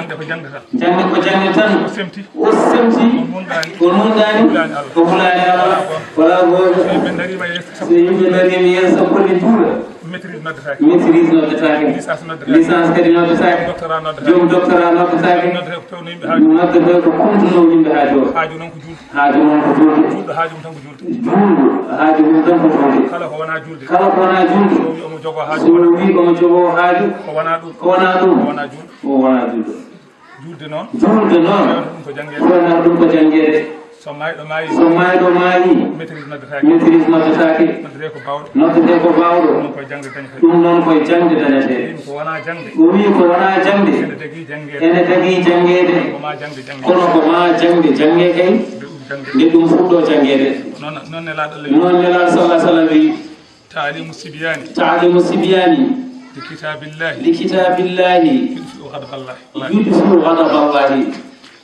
jangde ko jangde tan jangde ko jangde tan o semti ko mundani ko hulani Allah wala goto ɓe darima so yimɓe darima yeeso sappoɗe juuɗe maîtrise noddetake maîtrise noddetake licence kadi noddetake joom doctorat noddetake noddete ko kumtuno yimɓe haaju o haaju noon ko julde haaju noon ko julde julɗo haaju mum tan ko julde julɗo haaju mum tan ko julde kala ko wona julde kala ko wona julde so wi omo jogo haaju so wi omo jogo haaju ko wona ɗum ko wona ɗum ko wona julde o wona julde julde noon julde noon ɗum ko jangede wona ɗum ko jangede so mayɗo maayi so mayɗo maayi maîtrise noddetake maîtrise noddetake noddete ko bawɗo noddete ko bawɗo ɗum koye jangde dañete ɗum noon koye jangde dañete ko wona jangde o wi ko wona jangde ene jogui jangede ene tagui jangede koma jangde jangde kono ko ma jangde jange kay nde ɗum fuɗɗo jangede noon nelaɗo Allah noon nelaɗo sallah sallam wi taalimu sibiyani taalimu sibiyani li kitabillahi yudfi'u ghadaballahi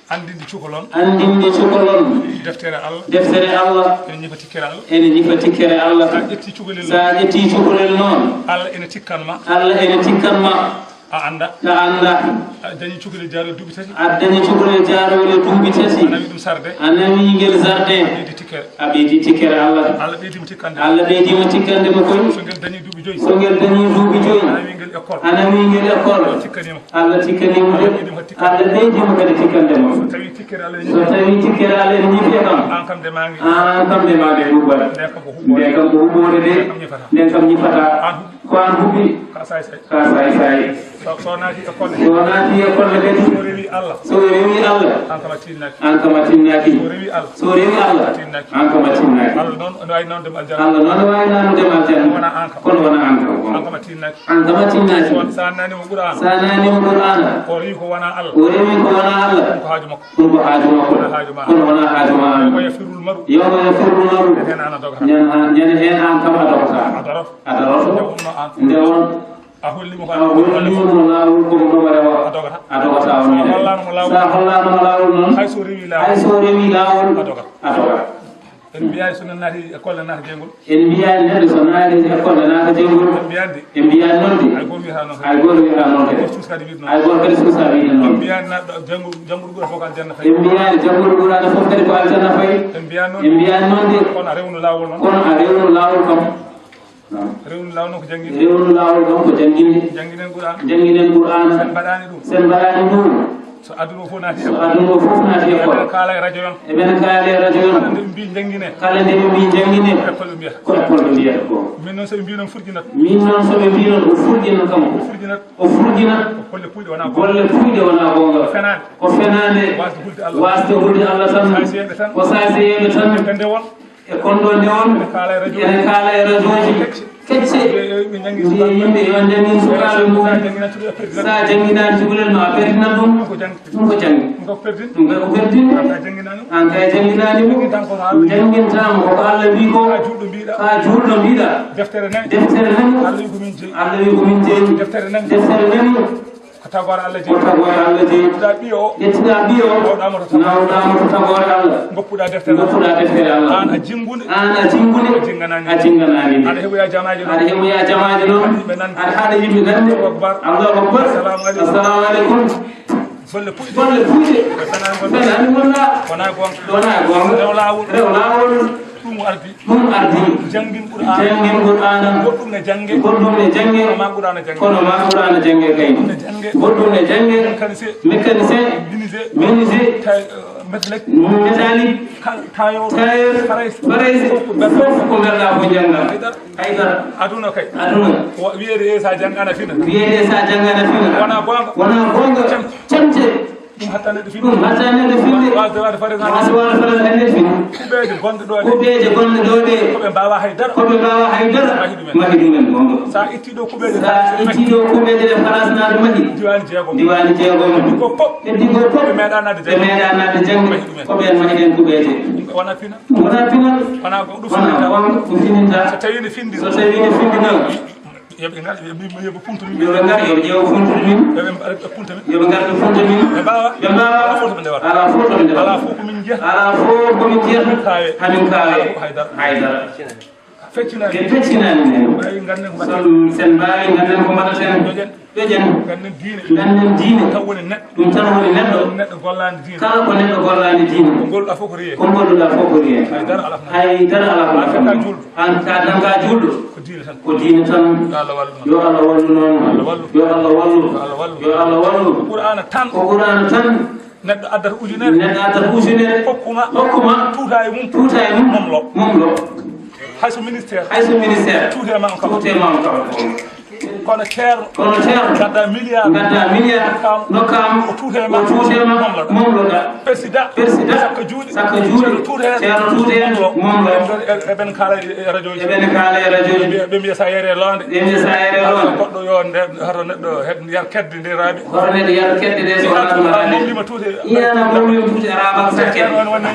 andinde cukalon andinde cukalon deftere Allah ene ñifa tikkere Allah sa ƴetti cukalel noon Allah ene tikkanma a anda a dañi cukalel jaarol duuɓi tati a dañi cukalel jaarol duuɓi tati a nawi ɗum sarde a nawi ngel sarde a ɓeydi tikkere Allah Allah ɓeydima tikkande mo koy so ngel dañi duuɓi joyi so ngel dañi duuɓi joyi a nawi ngel école Allah tikkanimo de Allah ɓeydimo kadi tikkande mo so tawi tikkere Allah ene ñiife kam an kam de ma ɗuɓɓat nde kam ko huɓɓode de nden kam ñifata ko an huɓɓi ka say so naati école kadi so rewi Allah an kama tinnaki so rewi Allah an kama tinnaki Allah noon ne wawi noon dem aljanna Allah noon wawi nanu dem aljanna kono wona an kam an kama tinnaki sa nanimo Qur'an o rewi ko wona Allah ɗum ko haaju makko kono wona haaju ma an yawma yafirru lmaru ñande hen an kam a dogata a darot nde on a hollimo lawol komo ɗomare o a dogata on sa hollanoma lawol noon hay so rewi lawol a dogat en mbiyani so nen naati école naata jeyngol en mbiyani neɗɗo so naati école naata jeyngol en mbiyani noon de hay goto wiyata noon de hay goto kadi suusa wiide noon en mbiyani jangguɗo ɓuura fof ko aljanna fayi en mbiyani jangguɗo ɓuurano fof kadi ko aljanna fayi en mbiyani noon de kono a rewnu lawol noon kono a rewnu lawol kam rewnu lawol noon ko jangguinde rewnu lawol kam ko jangguinde jangguinen Qur'an sen mbaɗani ɗum so aduna fof naati école kaala e radio yon eɓene kaala e radio yon kala nde ɓe mbi jangguine kala nde ɓe mbi jangguine école ɓe mbiyata ko école ɓe mbiyata ko min noon soɓe mbi noon furƴinat min noon soɓe mbi noon o furƴinat kam o furƴinat golle puyɗe wona gonga ko fenade wasde hulde Allah tan ko saseyeɓe tan nde won e kondo nde on ene kaala e radio ji kecce yimɓe yo jangin sukaɓe mum sa jangginani cukalel ma a perdinan ɗum ko jangi ɗum kay ko perdinɗo an kay jangginani ɗum janguintama koko Allah wi ko ha juulɗo mbiɗa deftere nani Allah wi komin jeeyi deftere nani ko tagore Allah jeeyi ƴettiɗa ɓiyo nawɗama to tagore Allah goppuɗa deftere Allah an a jingude a jinganani aɗa heɓoya jamaji noon aɗa haɗa yimɓe nande Allahu akbar assalamu aleykum golle puyɗe fenani gonɗa wona gonga rew lawol ɗum ardi jangin Qur'an goɗɗum ne jange kono ma Qur'an jange kay goɗɗum ne jange mécanicien menuisier métallique tailleur fof ko berɗa ko jangga haydara aduna wiyede sa janggana fina wona gonga camce ɗum hatta neɗɗo finde wasde wade par exemple hande finde kuɓeje gonɗe ɗo ɗe koɓe mbawa haydara mahi ɗumen gonga sa itti ɗo kuɓeje ɗe place nade mahi diwani jeegom heddi go pop ɓe meeɗa nadde jangde koɓen mahi ɗen kuɓeje wona pinal wona ko ɗum fininta so tawi ne findi noon yoɓe ngar yoɓe punta min yoɓe ngar yoɓe ƴeewa funtude min yoɓe punta min yoɓe ngar ɓe funta min ɓe mbawa ala fof toɓe ndewata ala fof komin jiyata hamin kaawe haydara en feccinani men sen mbawi ganden ko mbaɗaten ƴoƴen ganden diine ɗum tan woni neɗɗo kala ko neɗɗo gollani diine ko golluɗa fof ko riye haydara ala an ka danka julɗo ko diine tan yo Allah wallu noon yo Allah wallu ko qur'ana tan neɗɗo addata ujunere hokkuma tuuta e mum momlo hayso ministére tuute ma on kawa kono ceerno gadda milliard nokkam o tuute ma momloɗa président sakka juuɗe ceerno tuute momlo eɓen kaala e radio ji ɓe mbiya sa yeere londe goɗɗo yo hoto neɗɗo yar kedde nde raaɓi hoto neɗɗo yar kedde ɗe so wona momlima tuute iyana momlima tuute arabaka sakkene on wonne